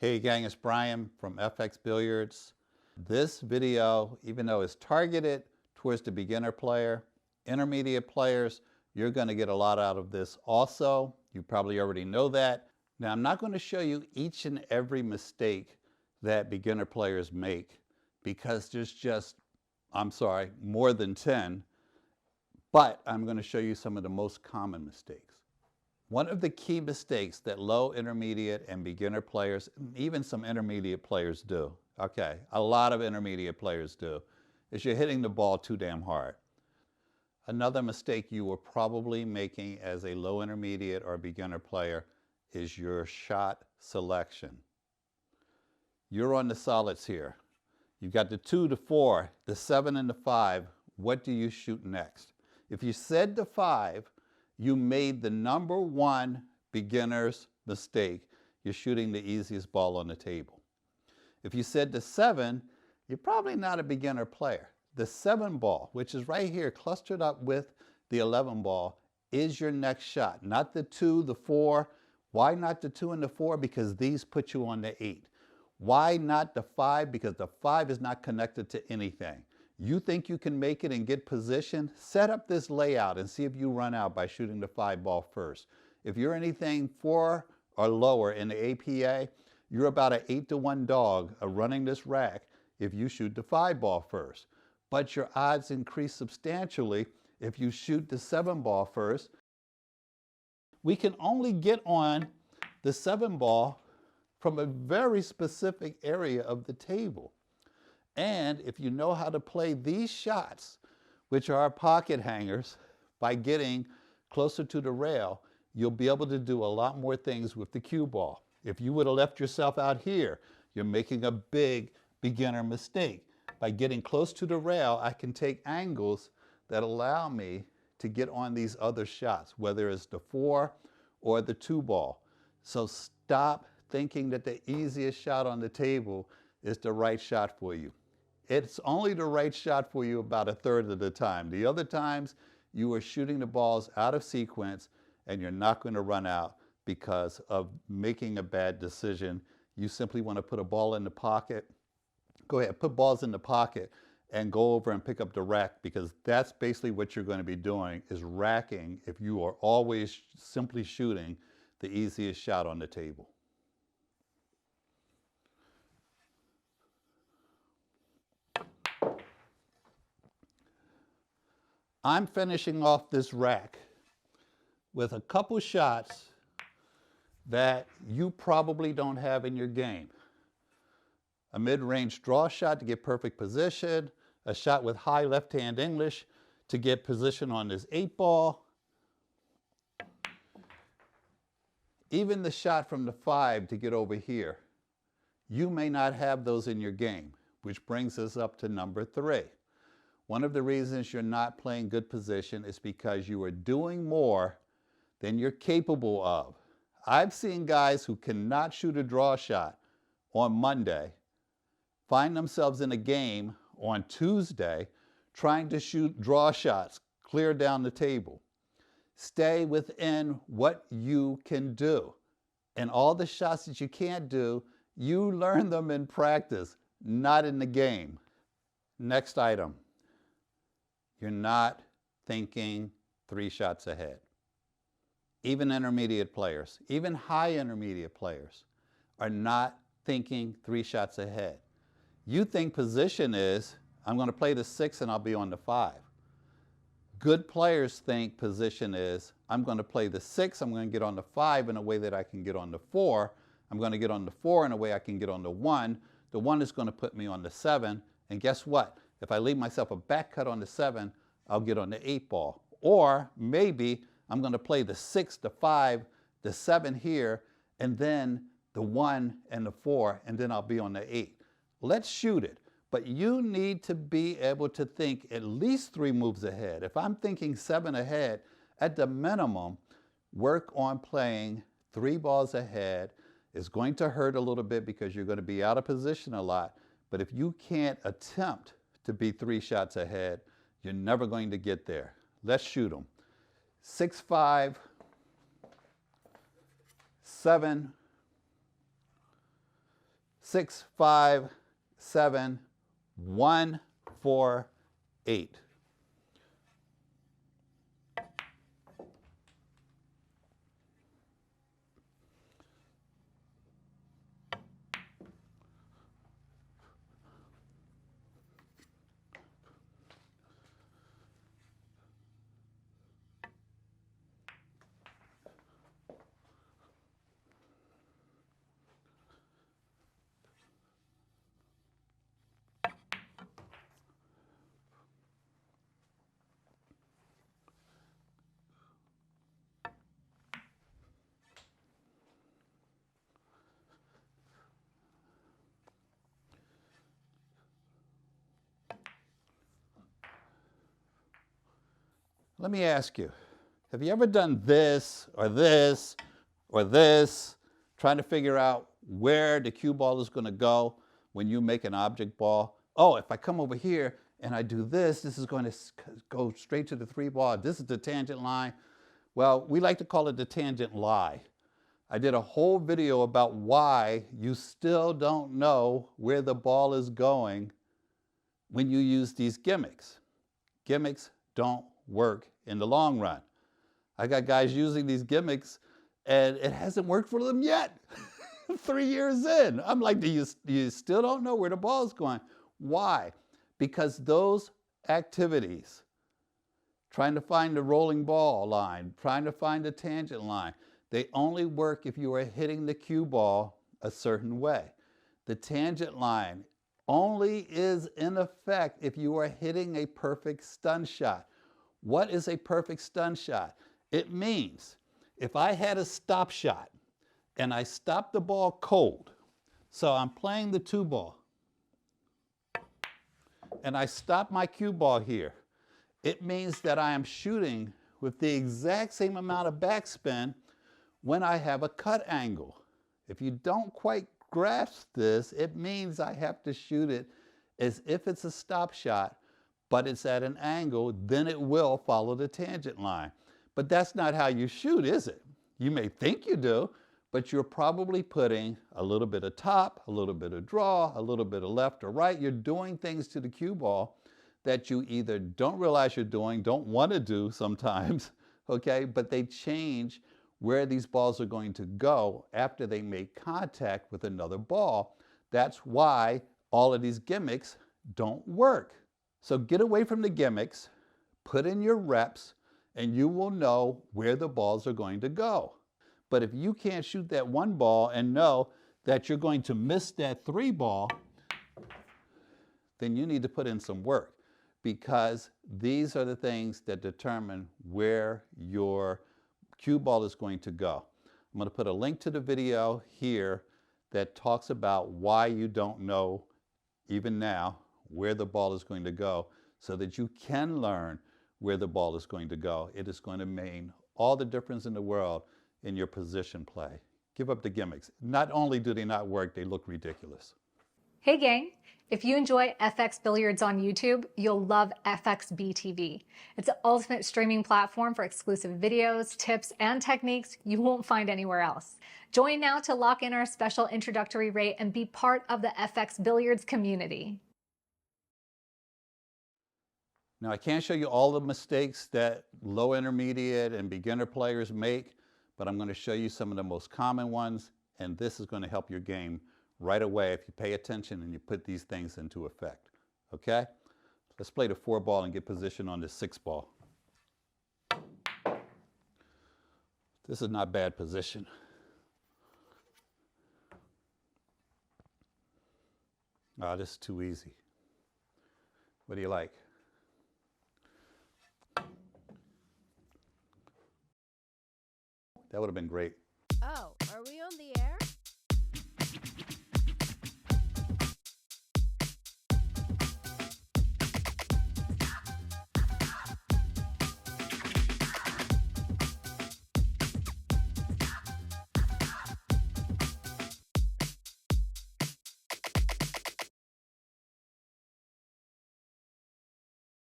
Hey gang, it's Bryan from FXBilliards. This video, even though it's targeted towards the beginner player, intermediate players, you're going to get a lot out of this also. You probably already know that. Now, I'm not going to show you each and every mistake that beginner players make because there's just, more than 10, but I'm going to show you some of the most common mistakes. One of the key mistakes that low, intermediate, and beginner players, even some intermediate players do, a lot of intermediate players do, is you're hitting the ball too damn hard. Another mistake you were probably making as a low, intermediate, or beginner player is your shot selection. You're on the solids here. You've got the 2, the 4, the 7, and the 5. What do you shoot next? If you said the 5, you made the number one beginner's mistake. You're shooting the easiest ball on the table. If you said the 7, you're probably not a beginner player. The 7 ball, which is right here clustered up with the 11 ball, is your next shot. Not the 2, the 4. Why not the 2 and the 4? Because these put you on the 8. Why not the 5? Because the 5 is not connected to anything. You think you can make it and get position? Set up this layout and see if you run out by shooting the 5 ball first. If you're anything 4 or lower in the APA, you're about an 8-to-1 dog of running this rack if you shoot the 5 ball first. But your odds increase substantially if you shoot the 7 ball first. We can only get on the 7 ball from a very specific area of the table. And if you know how to play these shots, which are pocket hangers, by getting closer to the rail, you'll be able to do a lot more things with the cue ball. If you would have left yourself out here, you're making a big beginner mistake. By getting close to the rail, I can take angles that allow me to get on these other shots, whether it's the 4 or the 2 ball. So stop thinking that the easiest shot on the table is the right shot for you. It's only the right shot for you about 1/3 of the time. The other times, you are shooting the balls out of sequence and you're not going to run out because of making a bad decision. You simply want to put a ball in the pocket. Go ahead, put balls in the pocket and go over and pick up the rack, because that's basically what you're going to be doing, is racking if you are always simply shooting the easiest shot on the table. I'm finishing off this rack with a couple shots that you probably don't have in your game. A mid-range draw shot to get perfect position, a shot with high left-hand English to get position on this 8 ball. Even the shot from the 5 to get over here. You may not have those in your game, which brings us up to number 3. One of the reasons you're not playing good position is because you are doing more than you're capable of. I've seen guys who cannot shoot a draw shot on Monday find themselves in a game on Tuesday trying to shoot draw shots clear down the table. Stay within what you can do. And all the shots that you can't do, you learn them in practice, not in the game. Next item. You're not thinking 3 shots ahead. Even intermediate players, even high intermediate players, are not thinking 3 shots ahead. You think position is, I'm going to play the 6 and I'll be on the 5. Good players think position is, I'm going to play the 6, I'm going to get on the 5 in a way that I can get on the 4. I'm going to get on the 4 in a way I can get on the 1. The 1 is going to put me on the 7. And guess what? If I leave myself a back cut on the 7, I'll get on the 8 ball. Or maybe I'm going to play the 6, the 5, the 7 here, and then the 1 and the 4, and then I'll be on the 8. Let's shoot it. But you need to be able to think at least 3 moves ahead. If I'm thinking 7 ahead, at the minimum, work on playing 3 balls ahead. It's going to hurt a little bit because you're going to be out of position a lot. But if you can't attempt to be 3 shots ahead, you're never going to get there. Let's shoot them. 6, 5, 7, 6, 5, 7, 1, 4, 8. Let me ask you, have you ever done this or this or this, trying to figure out where the cue ball is going to go when you make an object ball? Oh, if I come over here and I do this, this is going to go straight to the 3 ball. This is the tangent line. Well, we like to call it the tangent lie. I did a whole video about why you still don't know where the ball is going when you use these gimmicks. Gimmicks don't work in the long run. I got guys using these gimmicks and it hasn't worked for them yet. 3 years in. I'm like, do you still don't know where the ball is going? Why? Because those activities, trying to find the rolling ball line, trying to find the tangent line, they only work if you are hitting the cue ball a certain way. The tangent line only is in effect if you are hitting a perfect stun shot. What is a perfect stun shot? It means if I had a stop shot and I stopped the ball cold, so I'm playing the 2 ball, and I stop my cue ball here, it means that I am shooting with the exact same amount of backspin when I have a cut angle. If you don't quite grasp this, it means I have to shoot it as if it's a stop shot, but it's at an angle, then it will follow the tangent line. But that's not how you shoot, is it? You may think you do, but you're probably putting a little bit of top, a little bit of draw, a little bit of left or right. You're doing things to the cue ball that you either don't realize you're doing, don't want to do sometimes, okay? But they change where these balls are going to go after they make contact with another ball. That's why all of these gimmicks don't work. So get away from the gimmicks, put in your reps, and you will know where the balls are going to go. But if you can't shoot that 1 ball and know that you're going to miss that 3 ball, then you need to put in some work, because these are the things that determine where your cue ball is going to go. I'm going to put a link to the video here that talks about why you don't know, even now, where the ball is going to go, so that you can learn where the ball is going to go. It is going to mean all the difference in the world in your position play. Give up the gimmicks. Not only do they not work, they look ridiculous. Hey gang, if you enjoy FX Billiards on YouTube, you'll love FXBTV. It's the ultimate streaming platform for exclusive videos, tips, and techniques you won't find anywhere else. Join now to lock in our special introductory rate and be part of the FX Billiards community. Now, I can't show you all the mistakes that low, intermediate, and beginner players make, but I'm going to show you some of the most common ones, and this is going to help your game right away if you pay attention and you put these things into effect. Okay? Let's play the 4 ball and get position on the 6 ball. This is not bad position. Ah, this is too easy. What do you like? That would have been great. Oh.